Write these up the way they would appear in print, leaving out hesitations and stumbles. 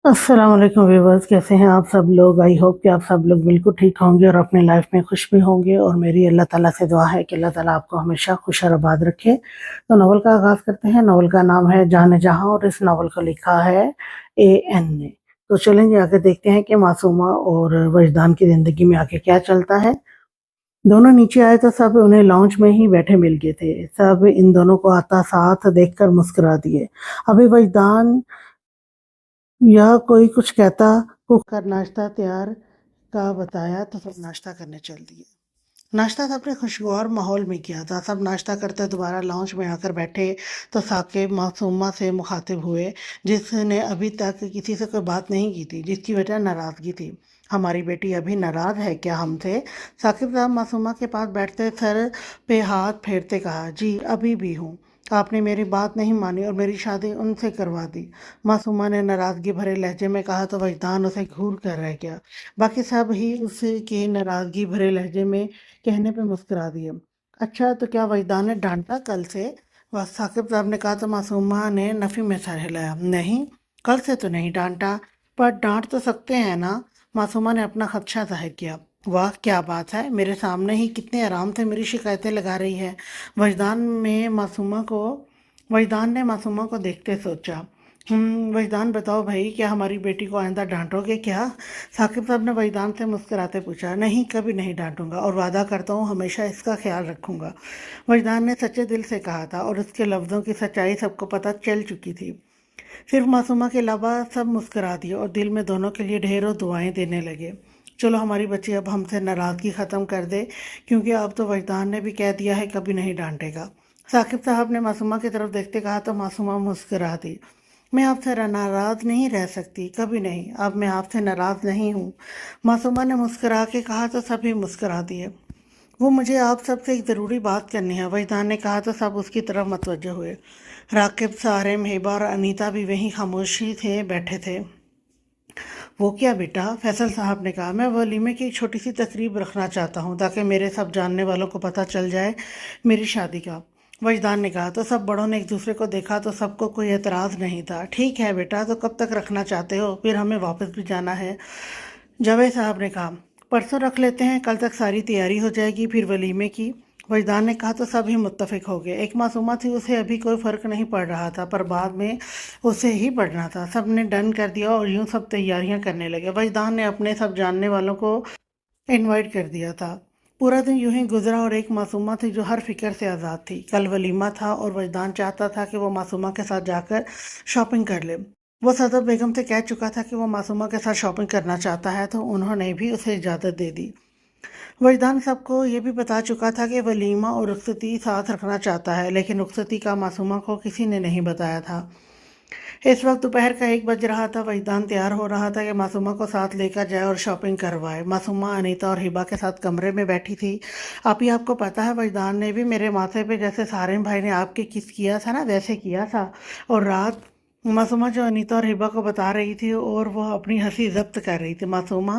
अस्सलाम वालेकुम व्यूवर्स, कैसे हैं आप सब लोग। आई होप कि आप सब लोग बिल्कुल ठीक होंगे और अपनी लाइफ में खुश भी होंगे। और मेरी अल्लाह ताला से दुआ है कि अल्लाह ताला आपको हमेशा खुश और आबाद रखे। तो नावल का आगाज़ करते हैं। नावल का नाम है जाने जहाँ और इस नावल को लिखा है एएन ने। तो चलेंगे आगे देखते हैं कि मासूमा और वजदान की ज़िंदगी में आगे क्या चलता है। दोनों नीचे आए तो सब उन्हें लॉन्च में ही बैठे मिल गए थे। सब इन दोनों को आता साथ देखकर मुस्कुरा दिए। अभी वजदान या कोई कुछ कहता, कुक कर नाश्ता तैयार का बताया तो सब नाश्ता करने चल दिए। नाश्ता सबने खुशगवार माहौल में किया था। सब नाश्ता करते दोबारा लॉन्च में आकर बैठे तो साकिब मासूमा से मुखातिब हुए, जिसने अभी तक किसी से कोई बात नहीं की थी, जिसकी वजह नाराज़गी थी। हमारी बेटी अभी नाराज़ है क्या हमसे? साकिब साहब मासूमा के पास बैठते सर पे हाथ फेरते कहा, जी अभी भी हूँ। आपने मेरी बात नहीं मानी और मेरी शादी उनसे करवा दी। मासूमा ने नाराज़गी भरे लहजे में कहा तो वजदान उसे घूर कर रह गया। बाकी सब ही उसके नाराज़गी भरे लहजे में कहने पे मुस्कुरा दिए। अच्छा तो क्या वजदान ने डांटा कल से? वह साकिब साहब ने कहा तो मासूमा ने नफ़ी में सर हिलाया। नहीं, कल से तो नहीं डांटा, पर डांट तो सकते हैं ना। मासूमा ने अपना खदशा जाहिर किया। वाह क्या बात है, मेरे सामने ही कितने आराम से मेरी शिकायतें लगा रही है। वजदान में मासूमा को वजदान ने मासूमा को देखते सोचा। वजदान बताओ भाई, क्या हमारी बेटी को आइंदा डांटोगे क्या? साकिब साहब ने वजदान से मुस्कुराते पूछा। नहीं, कभी नहीं डांटूंगा और वादा करता हूँ हमेशा इसका ख्याल रखूंगा। वजदान ने सच्चे दिल से कहा था और उसके लफ्ज़ों की सच्चाई सबको पता चल चुकी थी। सिर्फ मासूमा के अलावा सब मुस्कुरा दिए और दिल में दोनों के लिए ढेरों दुआएं देने लगे। चलो हमारी बच्ची अब हमसे नाराज़गी ख़त्म कर दे, क्योंकि अब तो वजदान ने भी कह दिया है कभी नहीं डांटेगा। साकिब साहब ने मासूमा की तरफ देखते कहा तो मासूमा मुस्कुरा दी। मैं आपसे नाराज़ नहीं रह सकती, कभी नहीं। अब मैं आपसे नाराज़ नहीं हूँ। मासूमा ने मुस्कुरा के कहा तो सभी मुस्कुरा दिए। वो मुझे आप सबसे एक ज़रूरी बात करनी है, वजदान ने कहा तो सब उसकी तरफ मतवज्जो हुए। राकिब, सारिम, हिबा और अनीता भी वहीं खामोशी से बैठे थे। वो क्या बेटा? फैसल साहब ने कहा, मैं वलीमे की एक छोटी सी तकरीब रखना चाहता हूँ ताकि मेरे सब जानने वालों को पता चल जाए मेरी शादी का। वजदान ने कहा तो सब बड़ों ने एक दूसरे को देखा तो सबको कोई एतराज़ नहीं था। ठीक है बेटा, तो कब तक रखना चाहते हो? फिर हमें वापस भी जाना है। जावेद साहब ने कहा, परसों रख लेते हैं, कल तक सारी तैयारी हो जाएगी फिर वलीमे की। वजदान ने कहा तो सभी मुत्तफिक हो गए। एक मासूमा थी, उसे अभी कोई फ़र्क नहीं पड़ रहा था, पर बाद में उसे ही पढ़ना था। सब ने डन कर दिया और यूं सब तैयारियां करने लगे। वजदान ने अपने सब जानने वालों को इनवाइट कर दिया था। पूरा दिन यूं ही गुजरा और एक मासूमा थी जो हर फिक्र से आज़ाद थी। कल वलीमा था और वजदान चाहता था कि वो मासूमा के साथ जाकर शॉपिंग कर ले। वो सदर बेगम से कह चुका था कि वो मासूमा के साथ शॉपिंग करना चाहता है, तो उन्होंने भी उसे इजाज़त दे दी। वजदान सबको ये भी बता चुका था कि वलीमा और रुखसती साथ रखना चाहता है, लेकिन रुखसती का मासूमा को किसी ने नहीं बताया था। इस वक्त दोपहर का 1 बज रहा था। वजदान तैयार हो रहा था कि मासूमा को साथ लेकर जाए और शॉपिंग करवाए। मासूमा अनीता और हिबा के साथ कमरे में बैठी थी। आप ही आपको पता है, वजदान ने भी मेरे माथे पे जैसे सारिम भाई ने आपके किस किया था ना, वैसे किया था। और रात मासूमा जो अनीता और हिबा को बता रही थी और वो अपनी हंसी जब्त कर रही थी। मासूमा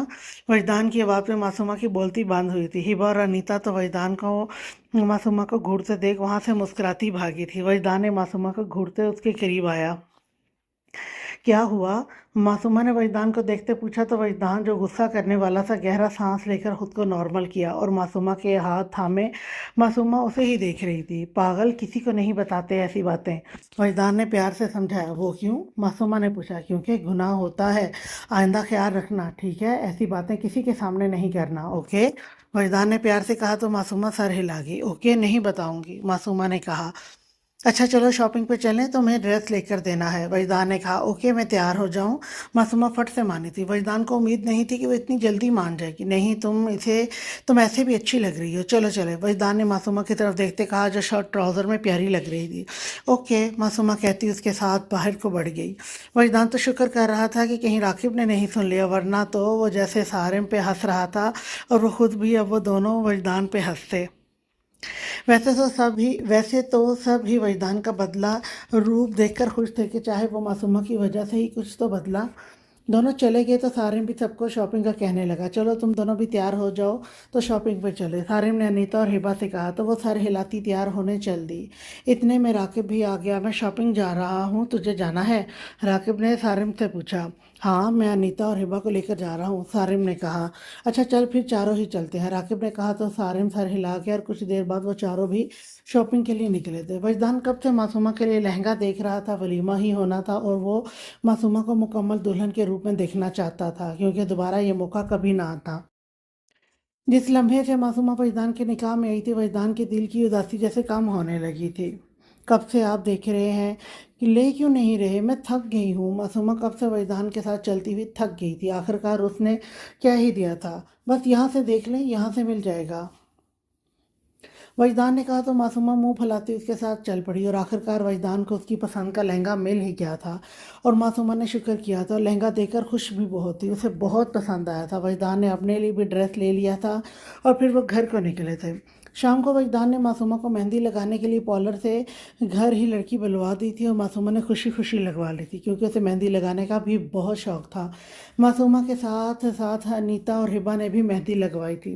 वजदान की आवाज़ में मासूमा की बोलती बंद हुई थी। हिबा और अनीता तो वजदान को मासूमा को घूरते देख वहाँ से मुस्कुराती भागी थी। वजदान ने मासूमा को घूरते उसके करीब आया। क्या हुआ? मासूमा ने वजदान को देखते पूछा तो वजदान जो गुस्सा करने वाला था गहरा सांस लेकर खुद को नॉर्मल किया और मासूमा के हाथ थामे। मासूमा उसे ही देख रही थी। पागल, किसी को नहीं बताते ऐसी बातें। वजदान ने प्यार से समझाया। वो क्यों? मासूमा ने पूछा। क्योंकि गुनाह होता है, आइंदा ख्याल रखना, ठीक है? ऐसी बातें किसी के सामने नहीं करना, ओके? वजदान ने प्यार से कहा तो मासूमा सर हिला गई। ओके, नहीं बताऊंगी, मासूमा ने कहा। अच्छा चलो शॉपिंग पे चलें, तो मैं ड्रेस लेकर देना है। वजदान ने कहा। ओके, मैं तैयार हो जाऊं? मासूमा फट से मानी थी। वजदान को उम्मीद नहीं थी कि वो इतनी जल्दी मान जाएगी। नहीं, तुम ऐसे भी अच्छी लग रही हो, चलो चले। वजदान ने मासूमा की तरफ देखते कहा, जो शर्ट ट्राउज़र में प्यारी लग रही थी। ओके, मासूमा कहती उसके साथ बाहर को बढ़ गई। वजदान तो शुक्र कर रहा था कि कहीं राकिब ने नहीं सुन लिया, वरना तो वो जैसे सारिम पे हंस रहा था और वो खुद भी, अब वो दोनों वजदान पे हंसते। वैसे तो सब ही वजदान का बदला रूप देखकर खुश थे कि चाहे वो मासूमा की वजह से ही कुछ तो बदला। दोनों चले गए तो सारिम भी सबको शॉपिंग का कहने लगा, चलो तुम दोनों भी तैयार हो जाओ तो शॉपिंग पे चले। सारिम ने अनीता और हिबा से कहा तो वो सर हिलाती तैयार होने चल दी। इतने में राकिब भी आ गया। मैं शॉपिंग जा रहा हूँ, तुझे जाना है? राकिब ने सारिम से पूछा। हाँ, मैं अनीता और हिबा को लेकर जा रहा हूँ, सारिम ने कहा। अच्छा चल फिर चारों ही चलते हैं, राकिब ने कहा तो सारिम सर हिला के और कुछ देर बाद वो चारों भी शॉपिंग के लिए निकले थे। वजदान कब से मासूमा के लिए लहंगा देख रहा था, वलीमा ही होना था और वो मासूमा को मुकम्मल दुल्हन के रूप में देखना चाहता था, क्योंकि दोबारा ये मौका कभी ना आता। जिस लम्हे से मासूमा वजदान के निकाह में आई थी, वजदान के दिल की उदासी जैसे कम होने लगी थी। कब से आप देख रहे हैं कि ले क्यों नहीं रहे? मैं थक गई हूँ। मासूमा कब से वजदान के साथ चलती हुई थक गई थी। आखिरकार उसने क्या ही दिया था, बस यहाँ से देख लें, यहाँ से मिल जाएगा। वजदान ने कहा तो मासूमा मुंह फैलाती उसके साथ चल पड़ी और आखिरकार वजदान को उसकी पसंद का लहंगा मिल ही गया था। और मासूमा ने शुक्र किया था। लहंगा देखकर खुश भी बहुत थी, उसे बहुत पसंद आया था। वजदान ने अपने लिए भी ड्रेस ले लिया था और फिर वो घर को निकले थे। शाम को वजदान ने मासूमा को मेहंदी लगाने के लिए पार्लर से घर ही लड़की बुलवा दी थी और मासूमा ने खुशी खुशी लगवा ली थी, क्योंकि उसे मेहंदी लगाने का भी बहुत शौक था। मासूमा के साथ साथ अनीता और हिबा ने भी मेहंदी लगवाई थी।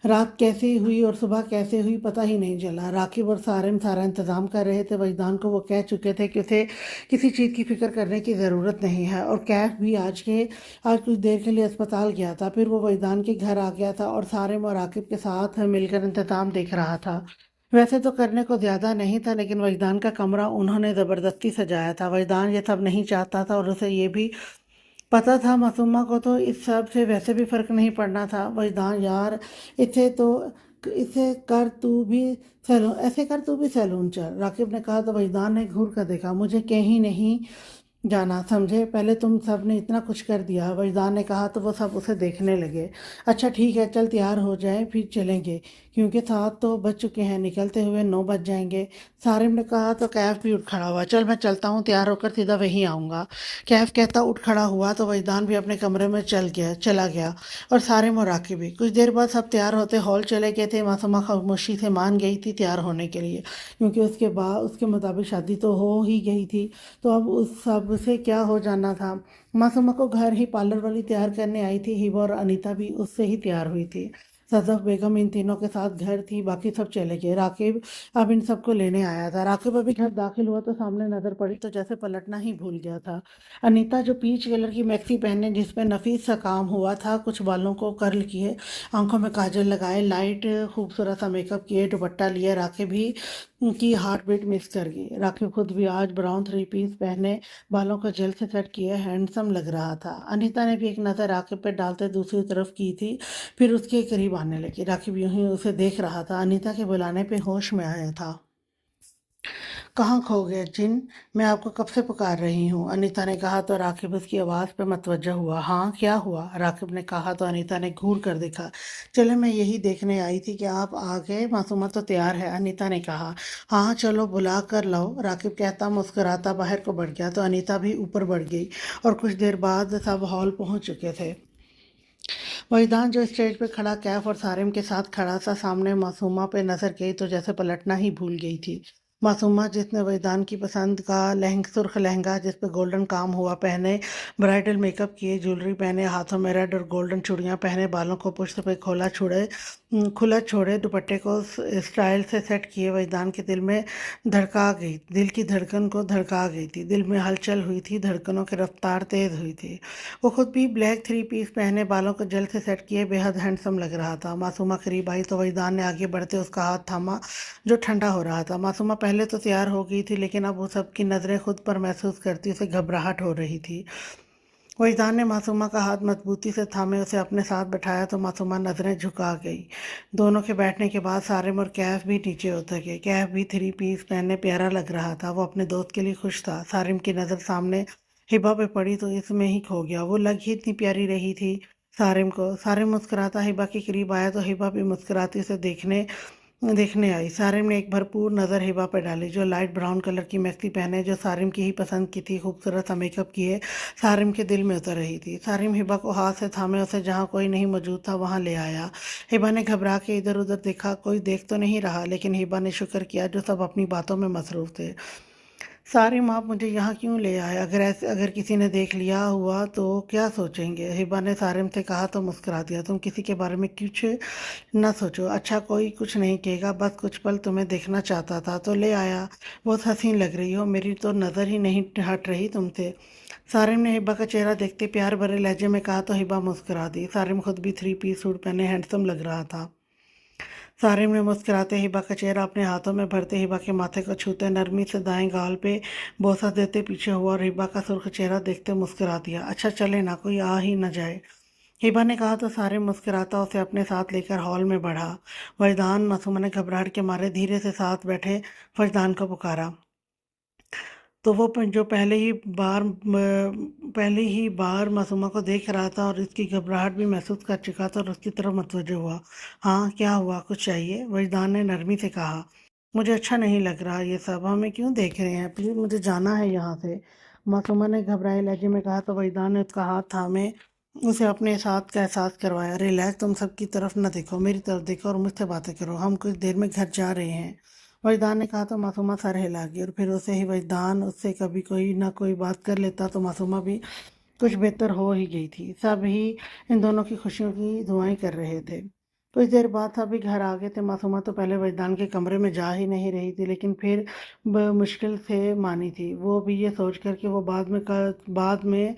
रात कैसे हुई और सुबह कैसे हुई पता ही नहीं चला। राकिब और सारिम सारा इंतज़ाम कर रहे थे। वजदान को वो कह चुके थे कि उसे किसी चीज़ की फ़िक्र करने की ज़रूरत नहीं है। और कैफ भी आज कुछ देर के लिए अस्पताल गया था, फिर वो वजदान के घर आ गया था और सारिम और राकिब के साथ मिलकर इंतज़ाम देख रहा था। वैसे तो करने को ज़्यादा नहीं था, लेकिन वजदान का कमरा उन्होंने ज़बरदस्ती सजाया था। वजदान ये सब नहीं चाहता था और उसे ये भी पता था मासूमा को तो इस सब से वैसे भी फ़र्क नहीं पड़ना था। वजदान यार, इसे तो इसे कर तू भी सैलून ऐसे कर तू भी सैलून चल, राकिब ने कहा तो वजदान ने घूर कर देखा। मुझे कहीं नहीं जाना, समझे? पहले तुम सब ने इतना कुछ कर दिया, वजदान ने कहा तो वो सब उसे देखने लगे। अच्छा ठीक है, चल तैयार हो जाए फिर चलेंगे, क्योंकि 7 तो बज चुके हैं, निकलते हुए 9 बज जाएंगे। सारिम ने कहा तो कैफ भी उठ खड़ा हुआ। चल मैं चलता हूँ, तैयार होकर सीधा वहीं आऊँगा। कैफ कहता उठ खड़ा हुआ तो वजदान भी अपने कमरे में चला गया और सारिम और राकिब भी। कुछ देर बाद सब तैयार होते हॉल चले गए थे। मासूमा खामोशी से मान गई थी तैयार होने के लिए, क्योंकि उसके मुताबिक शादी तो हो ही गई थी, तो अब उस सब से क्या हो जाना था। मासूमा को घर ही पार्लर वाली तैयार करने आई थी। हिबा और अनीता भी उससे ही तैयार हुई थी। सदफ बेगम इन तीनों के साथ घर थी, बाकी सब चले गए। राकिब अब इन सबको लेने आया था। राकिब अभी घर दाखिल हुआ तो सामने नजर पड़ी तो जैसे पलटना ही भूल गया था। अनीता जो पीच कलर की मैक्सी पहने, जिसमें नफीस सा काम हुआ था, कुछ बालों को कर्ल किए, आंखों में काजल लगाए, लाइट खूबसूरत सा मेकअप किए, दुपट्टा लिए, राकिब भी की हार्ट बीट मिस कर गई। राकिब खुद भी आज ब्राउन 3 पीस पहने, बालों को जेल से सेट किए हैंडसम लग रहा था। अनीता ने भी एक नज़र राकिब पे डालते दूसरी तरफ की थी, फिर उसके करीब आने लगी। राकिब यूं ही उसे देख रहा था। अनीता के बुलाने पे होश में आया था। कहाँ खो गए जिन? मैं आपको कब से पुकार रही हूँ, अनीता ने कहा तो राकिब उसकी आवाज़ पे मतवज्जा हुआ। हाँ क्या हुआ? राकिब ने कहा तो अनीता ने घूर कर देखा। चले, मैं यही देखने आई थी कि आप आ गए। मासूमा तो तैयार है, अनीता ने कहा। हाँ चलो बुला कर लाओ, राकिब कहता मुस्कुराता बाहर को बढ़ गया तो अनीता भी ऊपर बढ़ गई और कुछ देर बाद सब हॉल पहुँच चुके थे। वहीदान जो स्टेज पे खड़ा कैफ और सारिम के साथ खड़ा था, सामने मासूमा पे नजर गई तो जैसे पलटना ही भूल गई थी। मासूमा जिसने वहीदान की पसंद का सुर्ख लहंगा जिस पे गोल्डन काम हुआ पहने, ब्राइडल मेकअप किए, ज्वेलरी पहने, हाथों में रेड और गोल्डन चूड़ियां पहने, बालों को पुष्ट पे खुला छोड़े, दुपट्टे को स्टाइल से सेट किए, वहीदान के दिल की धड़कन को धड़का गई थी। दिल में हलचल हुई थी, धड़कनों की रफ्तार तेज हुई थी। वो खुद भी ब्लैक 3 पीस पहने, बालों को जेल से सेट किए, बेहद हैंडसम लग रहा था। मासूमा करीब आई तो वहीदान ने आगे बढ़ते उसका हाथ थामा, जो ठंडा हो रहा था। मासूमा पहले तो तैयार हो गई थी, लेकिन अब वो सबकी नज़रें खुद पर महसूस करती उसे घबराहट हो रही थी। वहीदान ने मासूमा का हाथ मजबूती से थामे उसे अपने साथ बैठाया तो मासूमा नज़रें झुका गई। दोनों के बैठने के बाद सारिम और कैफ भी नीचे उतर गए। कैफ भी 3 पीस पहनने प्यारा लग रहा था, वो अपने दोस्त के लिए खुश था। सारिम की नज़र सामने हिबा पे पड़ी तो इसमें ही खो गया। वो लग ही इतनी प्यारी रही थी सारिम को। सारिम मुस्कुराता हिबा के करीब आया तो हिबा भी मुस्कुराती उसे देखने देखने आई। सारिम ने एक भरपूर नज़र हिबा पर डाली, जो लाइट ब्राउन कलर की मैक्सी पहने, जो सारिम की ही पसंद की थी, खूबसूरत सा मेकअप किए, सारिम के दिल में उतर रही थी। सारिम हिबा को हाथ से थामे उसे जहाँ कोई नहीं मौजूद था वहाँ ले आया। हिबा ने घबरा के इधर उधर देखा, कोई देख तो नहीं रहा, लेकिन हिबा ने शुक्र किया जो सब अपनी बातों में मसरूफ थे। سارم آپ مجھے یہاں کیوں لے آئے؟ اگر کسی نے دیکھ لیا ہوا تو کیا سوچیں گے؟ ہبا نے سارم سے کہا تو مسکرا دیا۔ تم کسی کے بارے میں کچھ نہ سوچو، اچھا کوئی کچھ نہیں کہے گا، بس کچھ پل تمہیں دیکھنا چاہتا تھا تو لے آیا۔ بہت حسین لگ رہی ہو، میری تو نظر ہی نہیں ہٹ رہی تم سے۔ سارم نے ہبا کا چہرہ دیکھتے پیار بھرے لہجے میں کہا تو ہبا مسکرا دی۔ سارم خود بھی 3 پیس سوٹ پہنے ہینڈسم لگ رہا تھا۔ سارم نے مسکراتے ہبا کا چہرہ اپنے ہاتھوں میں بھرتے ہبا کے ماتھے کو چھوتے نرمی سے دائیں گال پہ بوسہ دیتے پیچھے ہوا اور ہبا کا سرخ چہرہ دیکھتے مسکرا دیا۔ اچھا چلے نا، کوئی آ ہی نہ جائے، ہبا نے کہا تو سارم مسکراتا اسے اپنے ساتھ لے کر ہال میں بڑھا۔ وجدان، معصومہ نے گھبراہٹ کے مارے دھیرے سے ساتھ بیٹھے وجدان کو پکارا تو وہ جو پہلی ہی بار معصومہ کو دیکھ رہا تھا اور اس کی گھبراہٹ بھی محسوس کر چکا تھا اور اس کی طرف متوجہ ہوا۔ ہاں کیا ہوا، کچھ چاہیے؟ وجدان نے نرمی سے کہا۔ مجھے اچھا نہیں لگ رہا یہ سب، ہمیں کیوں دیکھ رہے ہیں؟ پلیز مجھے جانا ہے یہاں سے، معصومہ نے گھبرائے لہجے میں کہا تو وجدان نے اس کا ہاتھ تھامے اسے اپنے ساتھ کا احساس کروایا۔ ریلیکس، تم سب کی طرف نہ دیکھو، میری طرف دیکھو اور مجھ سے باتیں کرو، ہم کچھ دیر میں گھر جا رہے ہیں۔ وجدان نے کہا تو معصومہ سر ہلا گئی اور پھر اسے ہی وجدان اس سے کبھی کوئی نہ کوئی بات کر لیتا تو معصومہ بھی کچھ بہتر ہو ہی گئی تھی۔ سب ہی ان دونوں کی خوشیوں کی دعائیں کر رہے تھے۔ کچھ دیر بعد سبھی گھر آ گئے تھے۔ معصومہ تو پہلے وجدان کے کمرے میں جا ہی نہیں رہی تھی، لیکن پھر مشکل سے مانی تھی، وہ بھی یہ سوچ کر کہ وہ بعد میں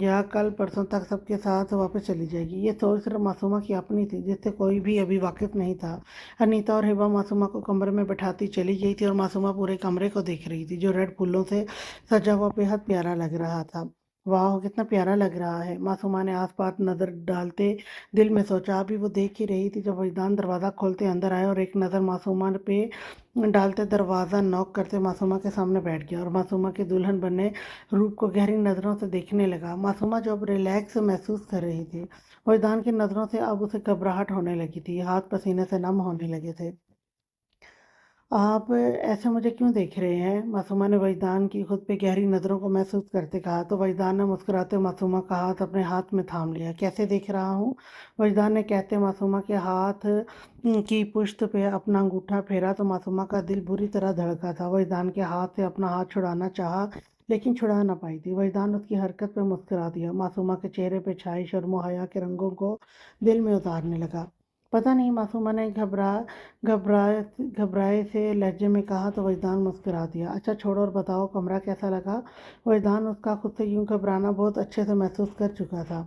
یا کل پرسوں تک سب کے ساتھ واپس چلی جائے گی۔ یہ سوچ صرف معصومہ کی اپنی تھی، جس سے کوئی بھی ابھی واقف نہیں تھا۔ انیتا اور ہبا معصومہ کو کمرے میں بٹھاتی چلی گئی تھی اور معصومہ پورے کمرے کو دیکھ رہی تھی جو ریڈ پھولوں سے سجا ہوا بے حد پیارا لگ رہا تھا۔ واہ کتنا پیارا لگ رہا ہے، معصومہ نے آس پاس نظر ڈالتے دل میں سوچا۔ ابھی وہ دیکھ ہی رہی تھی جب وجدان دروازہ کھولتے اندر آئے اور ایک نظر معصومہ پہ ڈالتے دروازہ نوک کرتے معصومہ کے سامنے بیٹھ گیا اور معصومہ کے دلہن بنے روپ کو گہری نظروں سے دیکھنے لگا۔ معصومہ جو اب ریلیکس محسوس کر رہی تھی، وجدان کی نظروں سے اب اسے گھبراہٹ ہونے لگی تھی، ہاتھ پسینے سے نم ہونے لگے تھے۔ آپ ایسے مجھے کیوں دیکھ رہے ہیں؟ معصومہ نے وجدان کی خود پہ گہری نظروں کو محسوس کرتے کہا تو وجدان نے مسکراتے معصومہ کا ہاتھ اپنے ہاتھ میں تھام لیا۔ کیسے دیکھ رہا ہوں؟ وجدان نے کہتے معصومہ کے ہاتھ کی پشت پہ اپنا انگوٹھا پھیرا تو معصومہ کا دل بری طرح دھڑکا تھا۔ وجدان کے ہاتھ سے اپنا ہاتھ چھڑانا چاہا لیکن چھڑا نہ پائی تھی۔ وجدان اس کی حرکت پہ مسکرا دیا، معصومہ کے چہرے پہ چھائی شرم و حیا کے رنگوں کو دل میں اتارنے لگا۔ پتہ نہیں، معصومہ نے گھبرائے سے لہجے میں کہا تو وجدان مسکرا دیا۔ اچھا چھوڑو اور بتاؤ کمرہ کیسا لگا؟ وجدان اس کا خود سے یوں گھبرانا بہت اچھے سے محسوس کر چکا تھا،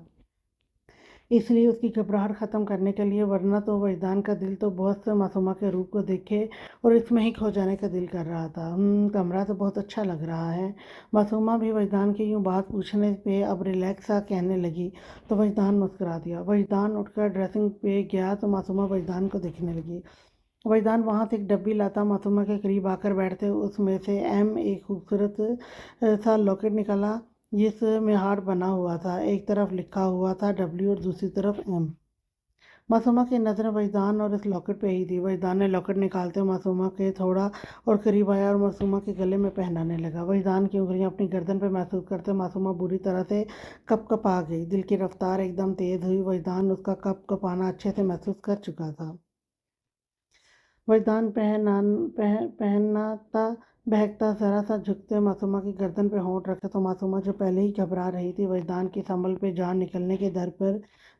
اس لیے اس کی گھبراہٹ ختم کرنے کے لیے، ورنہ تو وجدان کا دل تو بہت سے معصومہ کے روپ کو دیکھے اور اس میں ہی کھو جانے کا دل کر رہا تھا۔ کمرہ تو بہت اچھا لگ رہا ہے۔ معصومہ بھی وجدان کی یوں بات پوچھنے پہ اب ریلیکس سا کہنے لگی تو وجدان مسکرا دیا۔ وجدان اٹھ کر ڈریسنگ پہ گیا تو معصومہ وجدان کو دیکھنے لگی۔ وجدان وہاں سے ایک ڈبی لاتا معصومہ کے قریب آ کر بیٹھتے اس میں سے ایک خوبصورت سا لاکٹ نکالا جس میں ہارٹ بنا ہوا تھا، ایک طرف لکھا ہوا تھا W اور دوسری طرف M۔ معصومہ کی نظریں وجدان اور اس لاکٹ پہ ہی تھی۔ وجدان نے لاکٹ نکالتے معصومہ کے تھوڑا اور قریب آیا اور معصومہ کے گلے میں پہنانے لگا۔ وجدان کی انگلیاں اپنی گردن پہ محسوس کرتے معصومہ بری طرح سے کپ کپا گئی، دل کی رفتار ایک دم تیز ہوئی۔ وجدان اس کا کپ کپانا اچھے سے محسوس کر چکا تھا۔ وجدان پہناتا بہکتا ذرا سا جھکتے معصومہ کی گردن پہ ہونٹ رکھے تو معصومہ جو پہلے ہی گھبرا رہی تھی وجدان کی سنبھل پہ جان نکلنے کے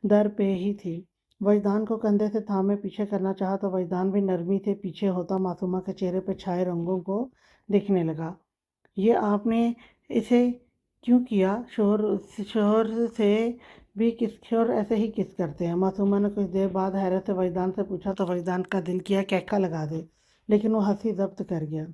در پہ ہی تھی۔ وجدان کو کندھے سے تھامے پیچھے کرنا چاہا تو وجدان بھی نرمی سے پیچھے ہوتا معصومہ کے چہرے پہ چھائے رنگوں کو دیکھنے لگا۔ یہ آپ نے اسے کیوں کیا؟ شوہر سے بھی شوہر ایسے ہی کس کرتے ہیں؟ معصومہ نے کچھ دیر بعد حیرت سے وجدان سے پوچھا تو وجدان کا دل کیا کہکا لگا دے، لیکن وہ ہنسی ضبط کر گیا۔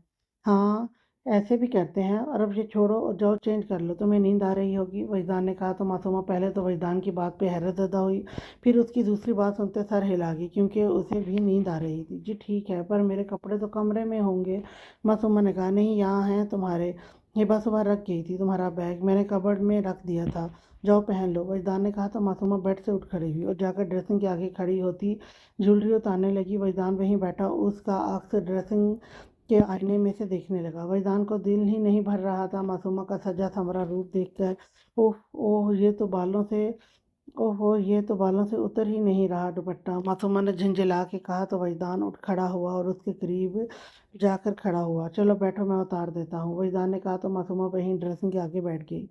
ہاں ایسے بھی کرتے ہیں، اور اب یہ چھوڑو اور جاؤ چینج کر لو، تمہیں نیند آ رہی ہوگی، وجدان نے کہا تو معصومہ پہلے تو وجدان کی بات پہ حیرت زدہ ہوئی، پھر اس کی دوسری بات سنتے سر ہلا گئی کیونکہ اسے بھی نیند آ رہی تھی۔ جی ٹھیک ہے، پر میرے کپڑے تو کمرے میں ہوں گے، معصومہ نے کہا۔ نہیں یہاں ہیں تمہارے، ہبا صبح رکھ گئی تھی تمہارا بیگ، میں نے کبرڈ میں رکھ دیا تھا، جاؤ پہن لو، وجدان نے کہا تو معصومہ بیڈ سے اٹھ کھڑی ہوئی اور جا کر ڈریسنگ کے آگے کھڑی ہوتی جولری اتارنے لگی۔ وجدان وہیں بیٹھا اس کا عکس ڈریسنگ کے آئینے میں سے دیکھنے لگا۔ وجدان کو دل ہی نہیں بھر رہا تھا معصومہ کا سجا سنورا روپ دیکھ کر۔ اوہ اوہ، یہ تو بالوں سے ओहो! ये तो बालों से उतर ही नहीं रहा दुपट्टा। मासूमा ने झिंझिला के कहा तो वहीदान उठ खड़ा हुआ और उसके करीब जाकर खड़ा हुआ। चलो बैठो, मैं उतार देता हूँ। वहीदान ने कहा तो मासूमा वहीं ड्रेसिंग के आगे बैठ गई।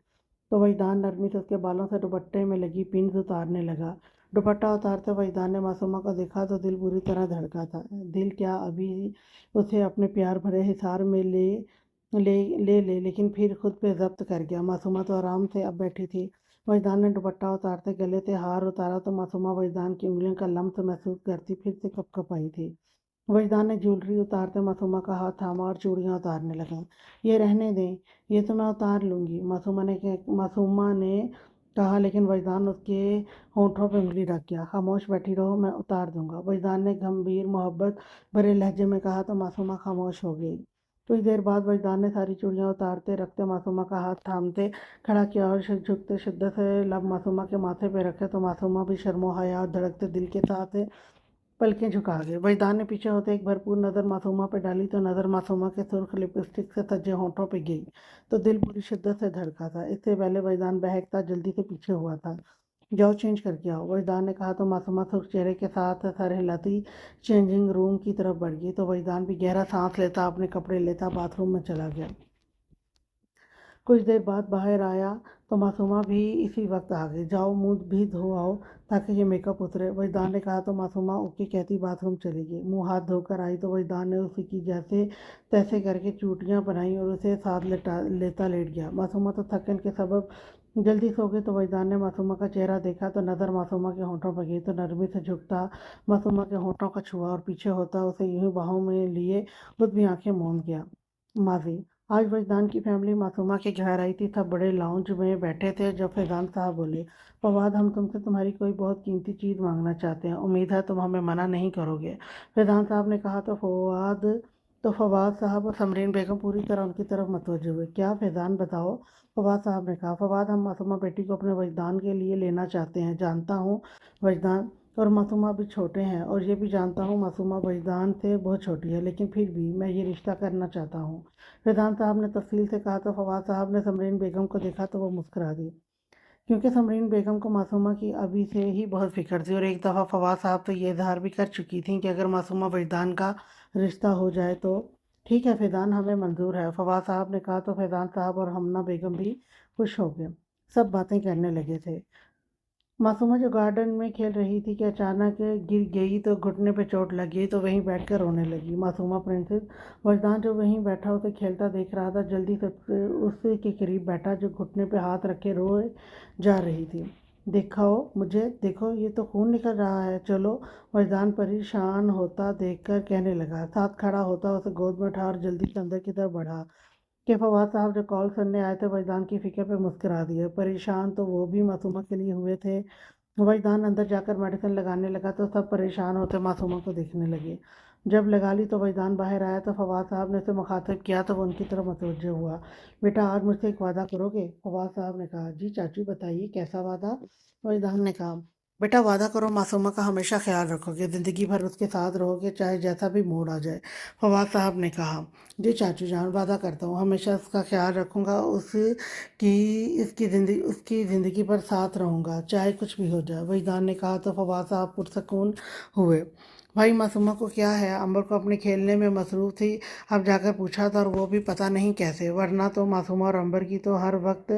तो वहीदान नरमी से उसके बालों से दुपट्टे में लगी पिन्स उतारने लगा। दुपट्टा उतारते वहीदान ने मासूमा को देखा तो दिल बुरी तरह धड़का था। दिल क्या, अभी उसे अपने प्यार भरे हिसार में ले लेकिन फिर खुद पे ज़ब्त कर गया। मासूमा तो आराम से अब बैठी थी। वहीदान ने दुपट्टा उतारते गले से हार उतारा तो मासूमा वहीदान की उंगलियों का लम्स महसूस करती फिर से कपकपाई थी। वहीदान ने ज्वेलरी उतारते मासूमा का हाथ थामा और चूड़ियां उतारने लगा। ये रहने दें, ये तो मैं उतार लूँगी, मासूमा ने कहा, लेकिन वहीदान उसके होठों पे उंगली रख गया। खामोश बैठी रहो, मैं उतार दूंगा, वहीदान ने गंभीर मोहब्बत भरे लहजे में कहा तो मासूमा खामोश हो गई। कुछ देर बाद वहीदान ने सारी चूड़ियां उतारते रखते मासूमा का हाथ थामते खड़ा किया और झुकते शिद्दत से लब मासूमा के माथे पे रखे तो मासूमा भी शर्मो हया और धड़कते दिल के साथ पलकें झुका गए। वहीदान ने पीछे होते एक भरपूर नज़र मासूमा पे डाली तो नज़र मासूमा के सुर्ख लिपस्टिक से सजे होठों पे गई तो दिल पूरी शिद्दत से धड़का था। इससे पहले वहीदान बहकता जल्दी से पीछे हुआ था। जाओ चेंज करके आओ, वहीदान ने कहा तो मासूमा सुर्ख चेहरे के साथ सर हिलाती चेंजिंग रूम की तरफ बढ़ गई तो वहीदान भी गहरा सांस लेता अपने कपड़े लेता बाथरूम में चला गया। कुछ देर बाद बाहर आया तो मासूमा भी इसी वक्त आ गई। जाओ मुंह भी धो आओ ताकि ये मेकअप उतरे, वहीदान ने कहा तो मासूमा ओके कहती बाथरूम चली गई। मुंह हाथ धोकर आई तो वहीदान ने उसी की जैसे तैसे करके चूटियां बनाई और उसे साथ लेट गया। मासूमा तो थकन के सबब जल्दी सो गई तो वहीदान ने मासूमा का चेहरा देखा तो नज़र मासूमा के होठों पर गई तो नरमी से झुकता मासूमा के होठों का छुआ और पीछे होता उसे यूं बाहों में लिए खुद भी आंखें मूंद गया। माजी आज वजदान की फैमिली मासूमा के घर आई थी। सब बड़े लाउंज में बैठे थे जब फैजान साहब बोले, फवाद हम तुमसे तुम्हारी कोई बहुत कीमती चीज़ मांगना चाहते हैं, उम्मीद है तुम हमें मना नहीं करोगे। फैजान साहब ने कहा तो फवाद साहब और समरीन बेगम पूरी तरह उनकी तरफ मतवज्जो हुए। क्या फैजान बताओ, फवाद साहब ने कहा। फवाद हम मासूमा बेटी को अपने वजदान के लिए लेना चाहते हैं। जानता हूँ वजदान और मासूमा भी छोटे हैं और ये भी जानता हूँ मासूमा वजदान से बहुत छोटी है, लेकिन फिर भी मैं ये रिश्ता करना चाहता हूँ। फैजान साहब ने तफसील से कहा तो फवाद साहब ने समरीन बेगम को देखा तो वो मुस्कुरा दी, क्योंकि समरीन बेगम को मासूमा की अभी से ही बहुत फिक्र थी और एक दफ़ा फवाद साहब तो ये इजहार भी कर चुकी थी कि अगर मासूमा वजदान का रिश्ता हो जाए तो ठीक है फैजान, हमें मंजूर है, फवाद साहब ने कहा तो फैजान साहब और हमना बेगम भी खुश हो गए। सब बातें करने लगे थे। मासूमा जो गार्डन में खेल रही थी कि अचानक गिर गई तो घुटने पे चोट लग गई तो वहीं बैठकर रोने लगी। मासूमा प्रिंसेस वजदान जो वहीं बैठा उसे खेलता देख रहा था जल्दी से उसके करीब बैठा जो घुटने पे हाथ रखे रोए जा रही थी। दिखाओ मुझे, देखो ये तो खून निकल रहा है, चलो। वजदान परेशान होता देखकर कहने लगा, साथ खड़ा होता उसे गोद में उठा और जल्दी से अंदर की तरफ बढ़ा कि फवाद साहब जो कॉल करने आए थे वजदान की फिक्र पे मुस्कुरा दिए। परेशान तो वो भी मासूमा के लिए हुए थे। वजदान अंदर जाकर मेडिसिन लगाने लगा तो सब परेशान होते मासूमा को देखने लगे। जब लगा ली तो वजदान बाहर आया तो फवाद साहब ने उसे मुखातिब किया तो वो उनकी तरफ मुतवज्जो हुआ। बेटा आज मुझसे एक वादा करोगे, फवाद साहब ने कहा। जी चाचू बताइए कैसा वादा, वजदान ने कहा। बेटा वादा करो मासूमा का हमेशा ख्याल रखोगे, ज़िंदगी भर उसके साथ रहोगे चाहे जैसा भी मोड़ आ जाए, फवाद साहब ने कहा। जी चाचू जान, वादा करता हूँ हमेशा उसका ख्याल रखूँगा, उसकी ज़िंदगी पर साथ रहूँगा चाहे कुछ भी हो जाए, वहीदान ने कहा तो फवाद साहब पुरसकून हुए। भाई मासूमा को क्या है, अंबर को अपने खेलने में मसरूफ़ थी, अब जाकर पूछा था और वो भी पता नहीं कैसे, वरना तो मासूमा और अंबर की तो हर वक्त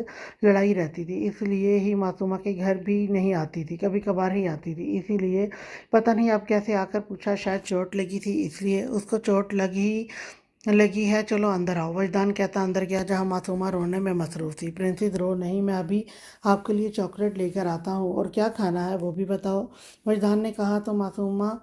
लड़ाई रहती थी, इसलिए ही मासूमा के घर भी नहीं आती थी, कभी कभार ही आती थी, इसीलिए पता नहीं अब कैसे आकर पूछा, शायद चोट लगी थी इसलिए। उसको चोट लगी है, चलो अंदर आओ, वजदान कहता अंदर गया जहाँ मासूमा रोने में मसरूफ़ थी। प्रिंसेस रो नहीं, मैं अभी आपके लिए चॉकलेट लेकर आता हूँ, और क्या खाना है वो भी बताओ, वजदान ने कहा तो मासूमा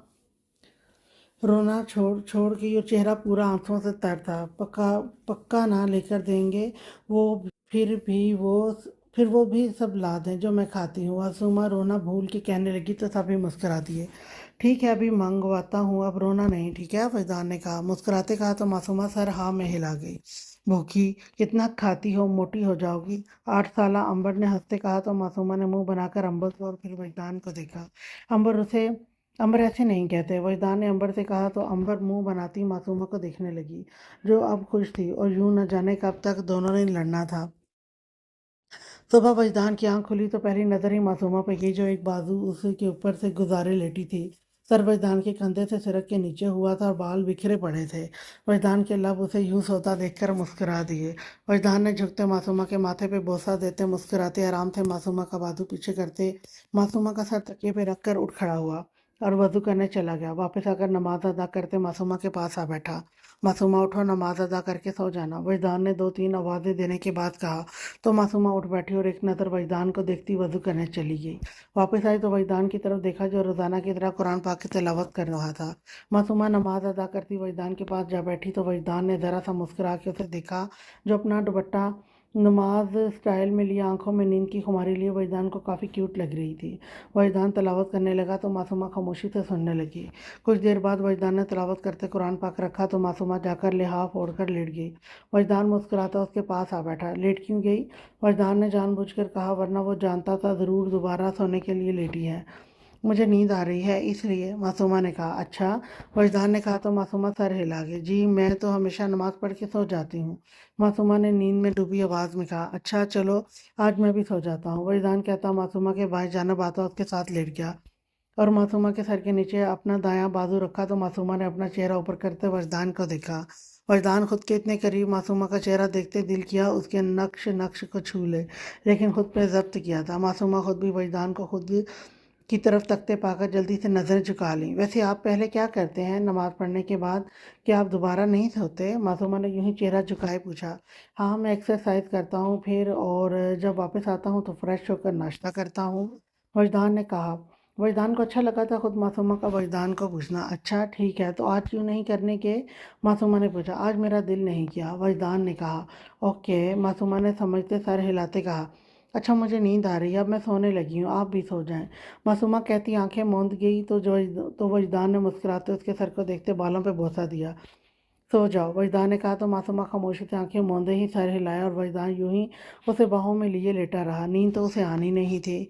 रोना छोड़ छोड़ के ये चेहरा पूरा आंसुओं से तर था। पक्का पक्का ना लेकर देंगे वो, फिर भी वो फिर वो भी सब ला दें जो मैं खाती हूँ। मासूमा रोना भूल के कहने लगी तो सभी मुस्कुरा दिए। ठीक है अभी मंगवाता हूँ, अब रोना नहीं, ठीक है, फैजान ने कहा। मुस्कुराते कहा तो मासूमा सर हाँ में हिला गई। भूखी कितना खाती हो, मोटी हो जाओगी। 8 साला अंबर ने हंसते कहा तो मासूमा ने मुंह बनाकर अंबर को और फिर वजदान को देखा। अंबर उसे अंबर ऐसे नहीं कहते, वजदान ने अंबर से कहा तो अंबर मुंह बनाती मासूमा को देखने लगी जो अब खुश थी और यूं न जाने कब तक दोनों ने लड़ना था। सुबह वजदान की आंख खुली तो पहली नजर ही मासूमा पे गई, जो एक बाजू उसके ऊपर से गुजारे लेटी थी। सर वजदान के कंधे से सिरक के नीचे हुआ था और बाल बिखरे पड़े थे। वजदान के लब उसे यूं सोता देखकर मुस्कुरा दिए। वजदान ने झुकते मासूमा के माथे पे बोसा देते मुस्कुराते आराम से मासूमा का बाजू पीछे करते मासूमा का सर तकिए पे रखकर उठ खड़ा हुआ और वजू करने चला गया। वापस आकर नमाज अदा करते मासूमा के पास आ बैठा। मासूमा, उठो, नमाज अदा करके सो जाना। वजदान ने दो तीन आवाज़ें देने के बाद कहा तो मासूमा उठ बैठी और एक नज़र वजदान को देखती वजू करने चली गई। वापस आई तो वजदान की तरफ देखा, जो रोज़ाना की तरह कुरान पाक की तिलावत कर रहा था। मासूमा नमाज अदा करती वजदान के पास जा बैठी तो वजदान ने ज़रा सा मुस्कुरा के उसे देखा, जो अपना दुपट्टा नमाज स्टाइल में लिए आंखों में नींद की खुमारी लिए वजदान को काफ़ी क्यूट लग रही थी। वजदान तलावत करने लगा तो मासूमा खामोशी से सुनने लगी। कुछ देर बाद वजदान ने तलावत करते कुरान पाक रखा तो मासूमा जाकर लिहाफ ओढ़कर लेट गई। वजदान मुस्कुराता उसके पास आ बैठा। लेट क्यों गई? वजदान ने जानबूझकर कहा, वरना वो जानता था ज़रूर दोबारा सोने के लिए लेटी है। मुझे नींद आ रही है इसलिए, मासूमा ने कहा। अच्छा? वजदान ने कहा तो मासूमा सर हिला गई। जी, मैं तो हमेशा नमाज पढ़ के सो जाती हूँ। मासूमा ने नींद में डूबी आवाज़ में कहा। अच्छा चलो, आज मैं भी सो जाता हूँ। वजदान कहता मासूमा के बाएं जानब आता उसके साथ लेट गया और मासूमा के सर के नीचे अपना दायां बाजू रखा तो मासूमा ने अपना चेहरा ऊपर करते वजदान को देखा। वजदान खुद के इतने करीब मासूमा का चेहरा देखते दिल किया उसके नक्श नक्श को छू ले, लेकिन खुद पे जब्त किया था। मासूमा खुद भी वजदान को खुद की तरफ तकते पाकर जल्दी से नज़र झुका ली। वैसे आप पहले क्या करते हैं नमाज पढ़ने के बाद? क्या आप दोबारा नहीं सोते? मासूमा ने यूं ही चेहरा झुकाए पूछा। हाँ, मैं एक्सरसाइज करता हूँ फिर, और जब वापस आता हूँ तो फ्रेश होकर नाश्ता करता हूँ, वजदान ने कहा। वजदान को अच्छा लगा था खुद मासूमा का वजदान को पूछना। अच्छा ठीक है, तो आज क्यों नहीं करने के? मासूमा ने पूछा। आज मेरा दिल नहीं किया, वजदान ने कहा। ओके, मासूमा ने समझते सर हिलाते कहा। अच्छा, मुझे नींद आ रही है, अब मैं सोने लगी हूँ, आप भी सो जाएं। मासूमा कहती आंखें मूंद गई तो वजदान ने मुस्कुराते उसके सर को देखते बालों पे बोसा दिया। सो जाओ, वजदान ने कहा तो मासूमा खामोशी से आंखें मूंदे ही सर हिलाया और वजदान यूं ही उसे बाहों में लिए लेटा रहा। नींद तो उसे आनी नहीं थी।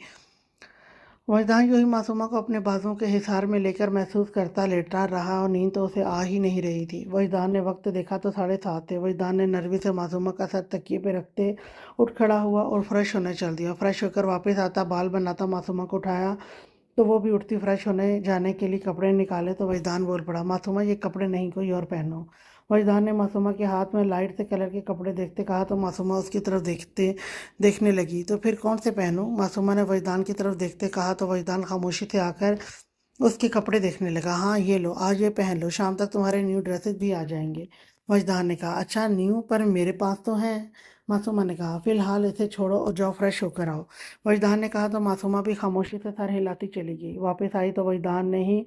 वजदान यूं ही मासूमा को अपने बाजों के हिसार में लेकर महसूस करता लेटा रहा और नींद तो उसे आ ही नहीं रही थी। वजदान ने वक्त देखा तो 7:30 थे। वजदान ने नरमी से मासूमा का सर तकिए पे रखते उठ खड़ा हुआ और फ्रेश होने चल दिया। फ्रेश होकर वापस आता बाल बनाता मासूमा को उठाया तो वो भी उठती फ्रेश होने जाने के लिए कपड़े निकाले तो वजदान बोल पड़ा। मासूमा, ये कपड़े नहीं, कोई और पहनो। वजदान ने मासूमा के हाथ में लाइट से कलर के कपड़े देखते कहा तो मासूमा उसकी तरफ देखने लगी। तो फिर कौन से पहनूं? मासूमा ने वजदान की तरफ देखते कहा तो वजदान खामोशी से आकर उसके कपड़े देखने लगा। हाँ ये लो, आज ये पहन लो, शाम तक तुम्हारे न्यू ड्रेसेस भी आ जाएंगे। वजदान ने कहा। अच्छा न्यू, पर मेरे पास तो है। मासूमा ने कहा। फिलहाल इसे छोड़ो और जाओ फ्रेश होकर आओ, वजदान ने कहा तो मासूमा भी खामोशी से सर हिलाती चली गई। वापस आई तो वजदान ने ही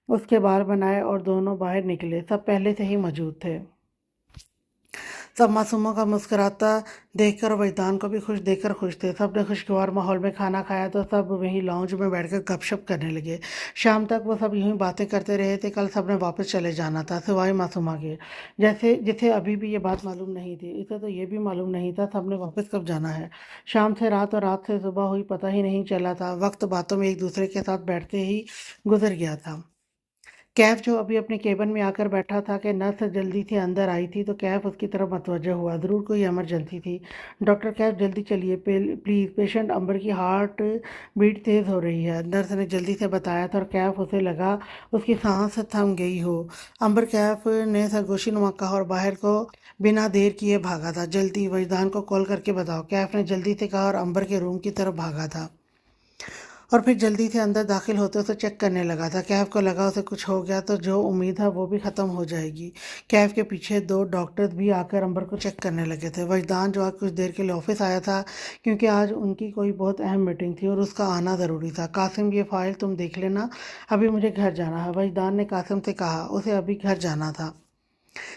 उसके बाल बनाए और दोनों बाहर निकले। सब पहले से ही मौजूद थे। सब मासूमों का मुस्कुराता देखकर वजदान को भी खुश देखकर खुश थे। सब ने खुशगवार माहौल में खाना खाया तो सब वहीं लॉन्ज में बैठकर गपशप करने लगे। शाम तक वो सब यूं ही बातें करते रहे थे। कल सब ने वापस चले जाना था सिवाय मासूमा के, जैसे जिसे अभी भी ये बात मालूम नहीं थी। इसे तो ये भी मालूम नहीं था सब ने वापस कब जाना है। शाम से रात और रात से सुबह हुई पता ही नहीं चला था। वक्त बातों में एक दूसरे के साथ बैठते ही गुजर गया था। कैफ जो अभी अपने केबिन में आकर बैठा था कि नर्स जल्दी से अंदर आई थी तो कैफ उसकी तरफ मतवजह हुआ। ज़रूर कोई इमरजेंसी थी। डॉक्टर कैफ जल्दी चलिए प्लीज़, पेशेंट अंबर की हार्ट बीट तेज़ हो रही है, नर्स ने जल्दी से बताया था और कैफ उसे लगा उसकी सांस थम गई हो। अंबर कैफ ने सरगोशी नुमा कहा और बाहर को बिना देर किए भागा था। जल्दी वजदान को कॉल करके बताओ, कैफ ने जल्दी से कहा और अंबर के रूम की तरफ भागा था और फिर जल्दी से अंदर दाखिल होते उसे चेक करने लगा था। कैफ को लगा उसे कुछ हो गया तो जो उम्मीद है वो भी ख़त्म हो जाएगी। कैफ के पीछे दो डॉक्टर्स भी आकर अंबर को चेक करने लगे थे। वजदान जो आज कुछ देर के लिए ऑफिस आया था क्योंकि आज उनकी कोई बहुत अहम मीटिंग थी और उसका आना ज़रूरी था। कासिम, ये फ़ाइल तुम देख लेना, अभी मुझे घर जाना है, वजदान ने कासिम से कहा। उसे अभी घर जाना था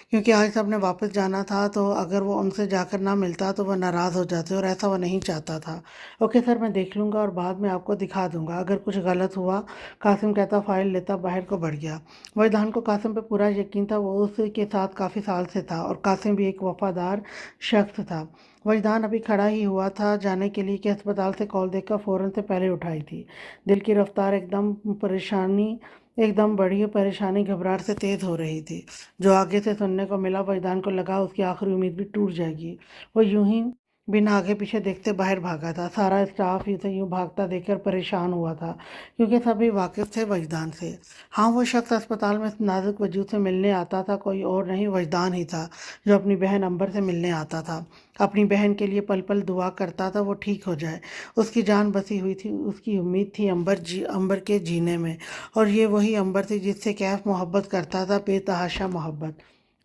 क्योंकि आज सबने वापस जाना था, तो अगर वो उनसे जाकर ना मिलता तो वह नाराज़ हो जाते और ऐसा वह नहीं चाहता था। ओके सर, मैं देख लूँगा और बाद में आपको दिखा दूँगा अगर कुछ गलत हुआ, कासिम कहता फ़ाइल लेता बाहर को बढ़ गया। वजदान को कासिम पर पूरा यकीन था। वो उसके साथ काफ़ी साल से था और कासिम भी एक वफादार शख्स था। वजदान अभी खड़ा ही हुआ था जाने के लिए कि अस्पताल से कॉल देखकर फ़ौरन से पहले उठाई थी। दिल की रफ्तार एकदम बढ़ी, परेशानी घबराहट से तेज़ हो रही थी। जो आगे से सुनने को मिला वजदान को लगा उसकी आखिरी उम्मीद भी टूट जाएगी। वो यूं ही बिना आगे पीछे देखते बाहर भागा था। सारा स्टाफ उसे यूं भागता देखकर परेशान हुआ था, क्योंकि सभी वाकिफ थे वजदान से। हाँ, वो शख्स अस्पताल में नाजुक वजूद से मिलने आता था, कोई और नहीं वजदान ही था, जो अपनी बहन अंबर से मिलने आता था। अपनी बहन के लिए पल पल दुआ करता था वो ठीक हो जाए। उसकी जान बसी हुई थी, उसकी उम्मीद थी अंबर के जीने में। और ये वही अंबर थी जिससे कैफ मोहब्बत करता था, बेतहाशा मोहब्बत।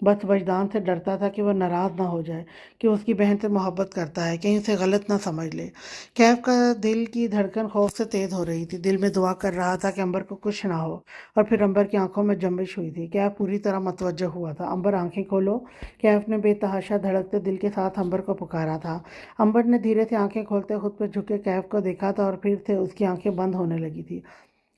बस वजदान से डरता था कि वह नाराज़ ना हो जाए, कि उसकी बहन से मोहब्बत करता है, कहीं उसे गलत ना समझ ले। कैफ का दिल की धड़कन खौफ से तेज हो रही थी। दिल में दुआ कर रहा था कि अंबर को कुछ ना हो। और फिर अंबर की आंखों में जंबिश हुई थी। कैफ पूरी तरह मतवज्जो हुआ था। अंबर, आंखें खोलो। कैफ ने बेतहाशा धड़कते दिल के साथ अंबर को पुकारा था। अंबर ने धीरे से आंखें खोलते खुद पर झुके कैफ को देखा था, और फिर से उसकी आंखें बंद होने लगी थी।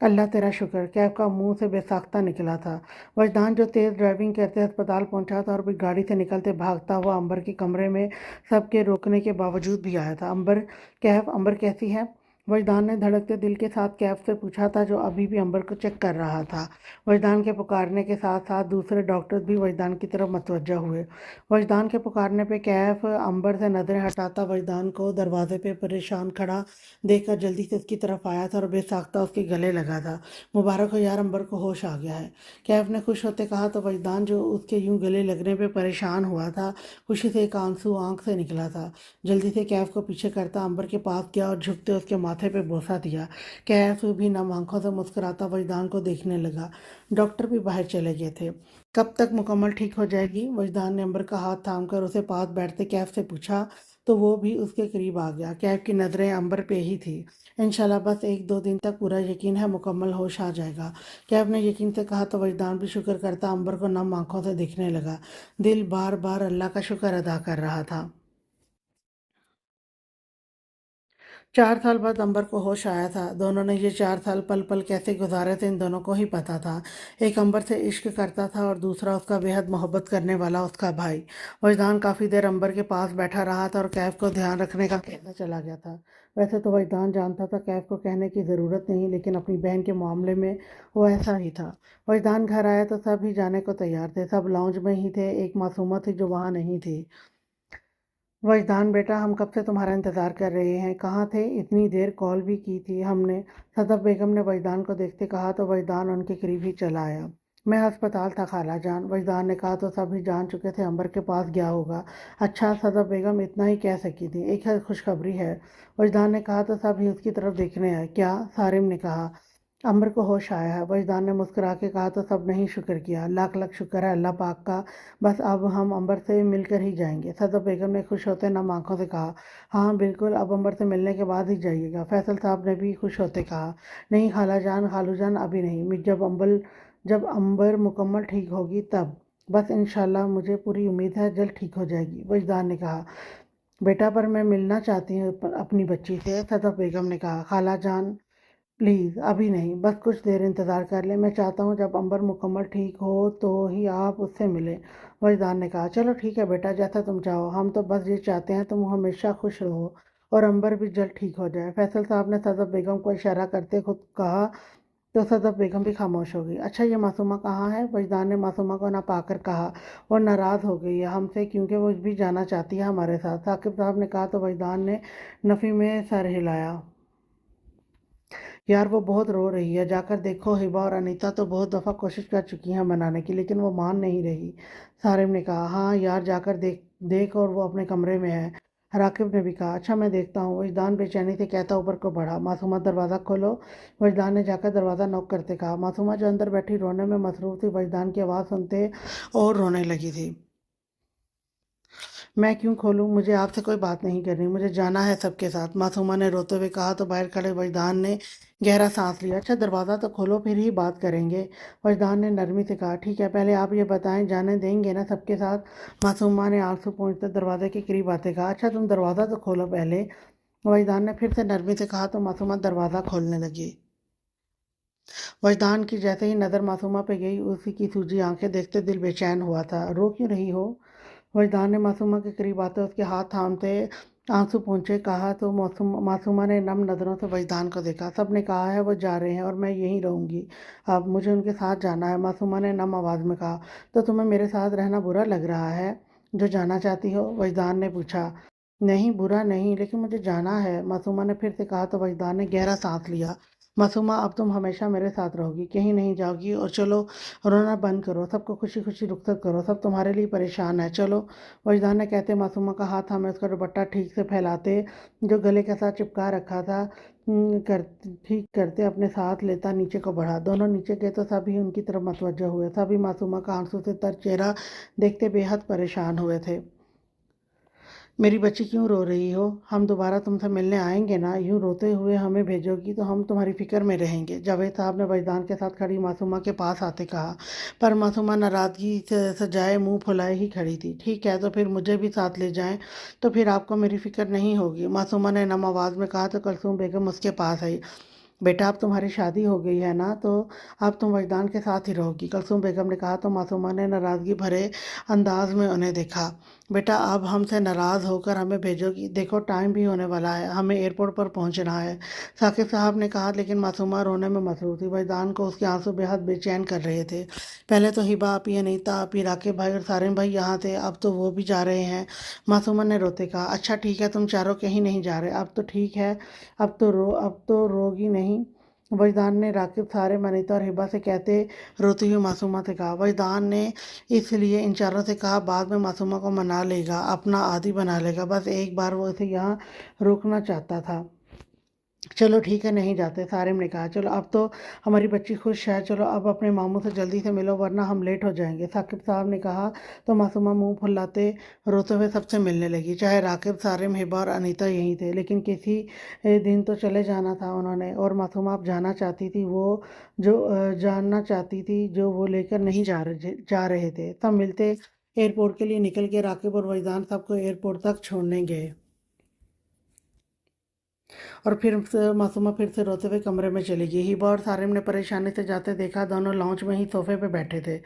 अल्लाह तेरा शुक्र, कैफ का मुंह से बेसाख्ता निकला था। वजदान, जो तेज़ ड्राइविंग करते अस्पताल पहुंचा था और फिर गाड़ी से निकलते भागता हुआ अंबर के कमरे में सबके रोकने के बावजूद भी आया था। अंबर कैसी है? वजदान ने धड़कते दिल के साथ कैफ से पूछा था, जो अभी भी अंबर को चेक कर रहा था। वजदान के पुकारने के साथ साथ दूसरे डॉक्टर्स भी वजदान की तरफ मतवज्जा हुए। वजदान के पुकारने पे कैफ अंबर से नजरें हटाता वजदान को दरवाजे पे परेशान खड़ा देखकर जल्दी से उसकी तरफ आया था और बेसाख्ता उसके गले लगा था। मुबारक हो यार, अंबर को होश आ गया है, कैफ ने खुश होते कहा। तो वजदान, जो उसके यूं गले लगने पे परेशान हुआ था, खुशी से एक आंसू आंख से निकला था। जल्दी से कैफ को पीछे करता अंबर के पास गया और झुकते उसके माथे पे बोसा दिया। कैफ भी नम आंखों से मुस्कुराता वजदान को देखने लगा। डॉक्टर भी बाहर चले गए थे। कब तक मुकम्मल ठीक हो जाएगी? वजदान ने अंबर का हाथ थामकर उसे पास बैठते कैफ से पूछा, तो वो भी उसके करीब आ गया। कैफ की नज़रें अंबर पे ही थी। इंशाल्लाह बस 1-2 दिन तक, पूरा यकीन है मुकम्मल होश आ जाएगा, कैफ ने यकीन से कहा। तो वजदान भी शुक्र करता अंबर को नम आंखों से देखने लगा। दिल बार बार अल्लाह का शुक्र अदा कर रहा था। 4 साल बाद अंबर को होश आया था। दोनों ने ये 4 साल पल पल कैसे गुजारे थे, इन दोनों को ही पता था। एक अंबर से इश्क करता था और दूसरा उसका बेहद मोहब्बत करने वाला उसका भाई। वजदान काफ़ी देर अंबर के पास बैठा रहा था और कैफ को ध्यान रखने का कहना चला गया था। वैसे तो वजदान जानता था कैफ को कहने की ज़रूरत नहीं, लेकिन अपनी बहन के मामले में वो ऐसा ही था। वजदान घर आया तो सब ही जाने को तैयार थे। सब लाउंज में ही थे, एक मासूमा थी जो वहाँ नहीं थी। वजदान बेटा, हम कब से तुम्हारा इंतज़ार कर रहे हैं, कहाँ थे इतनी देर? कॉल भी की थी हमने, सदफ बेगम ने वजदान को देखते कहा। तो वजदान उनके करीब ही चला आया। मैं अस्पताल था खाला जान, वजदान ने कहा। तो सभी जान चुके थे अंबर के पास गया होगा। अच्छा, सदफ बेगम इतना ही कह सकी थी। एक खुशखबरी है, वजदान ने कहा। तो सभी उसकी तरफ देखने आए। क्या? सारिम ने कहा। अमर को होश आया है, वजदान ने मुस्कुरा के कहा। तो सब ने ही शुक्र किया। लाख लाख शुक्र है अल्लाह पाक का, बस अब हम अंबर से मिलकर ही जाएंगे। सदर बेगम ने खुश होते नम आंखों से कहा। हाँ बिल्कुल, अब अंबर से मिलने के बाद ही जाइएगा। फैसल साहब ने भी खुश होते कहा। नहीं खाला जान, खालू जान, अभी नहीं, जब अंबर मुकम्मल ठीक होगी तब, बस इंशाल्लाह, मुझे पूरी उम्मीद है जल्द ठीक हो जाएगी, वजदान ने कहा। बेटा, पर मैं मिलना चाहती हूँ अपनी बच्ची से, सदर बेगम ने कहा। खाला जान प्लीज़ अभी नहीं, बस कुछ देर इंतज़ार कर लें। मैं चाहता हूँ जब अंबर मुकम्मल ठीक हो तो ही आप उससे मिलें, वजदान ने कहा। चलो ठीक है बेटा, जैसा तुम चाहो, हम तो बस ये चाहते हैं तुम हमेशा खुश रहो और अंबर भी जल्द ठीक हो जाए, फैसल साहब ने सदफ बेगम को इशारा करते खुद कहा। तो सदफ बेगम भी खामोश हो गई। अच्छा, ये मासूमा कहाँ है? वजदान ने मासूमा को ना पाकर कहा। वो नाराज़ हो गई है हमसे, क्योंकि वो भी जाना चाहती है हमारे साथ, साकिब साहब ने कहा। तो वजदान ने नफ़ी में सर हिलाया। यार वो बहुत रो रही है, जाकर देखो। हिबा और अनीता तो बहुत दफ़ा कोशिश कर चुकी हैं मनाने की, लेकिन वो मान नहीं रही, सारिम ने कहा। हाँ यार, जाकर देख देख, और वो अपने कमरे में है, राकिब ने भी कहा। अच्छा मैं देखता हूँ, वजदान बेचैनी से कहता ऊपर को बढ़ा। मासूमा, दरवाज़ा खोलो, वजदान ने जाकर दरवाज़ा नॉक करते कहा। मासूमा, जो अंदर बैठी रोने में मसरूफ़ थी, वजदान की आवाज़ सुनते और रोने लगी थी। मैं क्यों खोलूं? मुझे आपसे कोई बात नहीं करनी, मुझे जाना है सबके साथ, मासूमा ने रोते हुए कहा। तो बाहर खड़े वजदान ने गहरा सांस लिया। अच्छा दरवाज़ा तो खोलो, फिर ही बात करेंगे, वजदान ने नरमी से कहा। ठीक है, पहले आप ये बताएं, जाने देंगे ना सबके साथ? मासूमा ने आंसू पोंछते दरवाजे के करीब आते कहा। अच्छा तुम दरवाज़ा तो खोलो पहले, वजदान ने फिर से नरमी से कहा। तो मासूमा दरवाज़ा खोलने लगी। वजदान की जैसे ही नज़र मासूमा पे गई, उसी की सूजी आंखें देखते दिल बेचैन हुआ था। रो क्यों रही हो? वजदान ने मासूमा के करीब आते उसके हाथ थामते आंसू पोंछे कहा। तो मासूमा ने नम नज़रों से वजदान को देखा। सब ने कहा है वो जा रहे हैं और मैं यहीं रहूंगी, अब मुझे उनके साथ जाना है, मासूमा ने नम आवाज़ में कहा। तो तुम्हें मेरे साथ रहना बुरा लग रहा है जो जाना चाहती हो? वजदान ने पूछा। नहीं, बुरा नहीं, लेकिन मुझे जाना है, मासूमा ने फिर से कहा तो वजदान ने गहरा सांस लिया। मासूमा, अब तुम हमेशा मेरे साथ रहोगी, कहीं नहीं जाओगी, और चलो रोना बंद करो, सबको खुशी खुशी रुखसत करो, सब तुम्हारे लिए परेशान है, चलो। वजदान ने कहते मासूमा का हाथ थामे उसका दुपट्टा ठीक से फैलाते जो गले के साथ चिपका रखा था, कर ठीक करते अपने साथ लेता नीचे को बढ़ा। दोनों नीचे गए तो सभी उनकी तरफ मतवज्जह हुए, सभी मासूमा का आंसू से तर चेहरा देखते बेहद परेशान हुए थे। मेरी बच्ची क्यों रो रही हो? हम दोबारा तुमसे मिलने आएंगे ना, यूं रोते हुए हमें भेजोगी तो हम तुम्हारी फिक्र में रहेंगे, जावेद साहब ने वजदान के साथ खड़ी मासूमा के पास आते कहा। पर मासूमा नाराज़गी से सजाए मुंह फुलाए ही खड़ी थी। ठीक है, तो फिर मुझे भी साथ ले जाएं, तो फिर आपको मेरी फिक्र नहीं होगी, मासूमा ने नम आवाज़ में कहा तो कलसूम बेगम उसके पास आई। बेटा, अब तुम्हारी शादी हो गई है ना, तो अब तुम वजदान के साथ ही रहोगी, कलसूम बेगम ने कहा तो मासूमा ने नाराज़गी भरे अंदाज में उन्हें देखा। बेटा, अब हमसे नाराज़ होकर हमें भेजोगी? देखो टाइम भी होने वाला है, हमें एयरपोर्ट पर पहुंचना है, साकिब साहब ने कहा। लेकिन मासूमा रोने में मसरूफ़ थी, वजदान को उसके आंसू बेहद बेचैन कर रहे थे। पहले तो हिबा आपी, अनीता आपी, राकिब भाई और सारिम भाई यहाँ थे, अब तो वो भी जा रहे हैं, मासूमा ने रोते कहा। अच्छा ठीक है, तुम चारों कहीं नहीं जा रहे, अब तो ठीक है, अब तो रोगी नहीं। वजदान ने राकिब, सारिम, अनीता और हिबा से कहते रोती हुई मासूमा से कहा। वजदान ने इसलिए इन चारों से कहा बाद में मासूमा को मना लेगा, अपना आदी बना लेगा, बस एक बार वो इसे यहाँ रोकना चाहता था। चलो ठीक है, नहीं जाते, सारिम ने कहा। चलो अब तो हमारी बच्ची खुश है, चलो अब अपने मामू से जल्दी से मिलो वरना हम लेट हो जाएंगे, साकिब साहब ने कहा। तो मासूमा मुंह फुलाते रोते हुए सबसे मिलने लगी। चाहे राकिब, सारिम, हिबा और अनीता यहीं थे, लेकिन किसी दिन तो चले जाना था उन्होंने, और मासूमा अब जाना चाहती थी, वो जो जानना चाहती थी जो वो लेकर नहीं जा रहे थे। तब मिलते एयरपोर्ट के लिए निकल के राकिब और वजदान सबको एयरपोर्ट तक छोड़ने गए। और फिर से मासूमा फिर से रोते हुए कमरे में चली गई। हिबा और सारिम ने परेशानी से जाते देखा, दोनों लॉन्च में ही सोफे पे बैठे थे।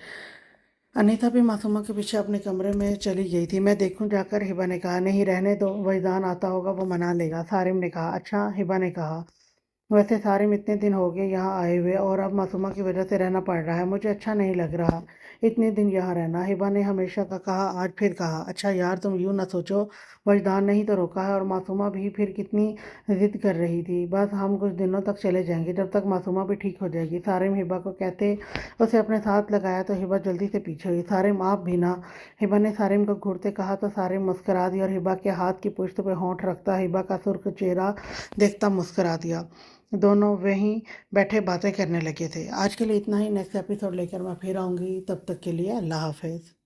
अनीता भी मासूमा के पीछे अपने कमरे में चली गई थी। मैं देखूं जाकर, हिबा ने कहा। नहीं, रहने दो, वजदान आता होगा, वो मना लेगा, सारिम ने कहा। अच्छा, हिबा ने कहा। वैसे सारिम, इतने दिन हो गए यहाँ आए हुए और अब मासूमा की वजह से रहना पड़ रहा है, मुझे अच्छा नहीं लग रहा इतने दिन यहाँ रहना, हिबा ने हमेशा का कहा, आज फिर कहा। अच्छा यार, तुम यूँ ना सोचो, वजदान ने ही तो रोका है, और मासूमा भी फिर कितनी जिद कर रही थी। बस हम कुछ दिनों तक चले जाएंगे, जब तक मासूमा भी ठीक हो जाएगी, सारिम हिबा को कहते उसे अपने साथ लगाया तो हिबा जल्दी से पीछे हुई। सारिम, आप भी ना, हिबा ने सारिम को घूरते कहा तो सारिम मुस्करा दिया और हिबा के हाथ की पुश्त पे होंठ रखता हिबा का सुर्ख चेहरा देखता मुस्करा दिया। दोनों वहीं बैठे बातें करने लगे थे। आज के लिए इतना ही, नेक्स्ट एपिसोड लेकर मैं फिर आऊँगी, तब तक के लिए अल्लाह हाफिज़।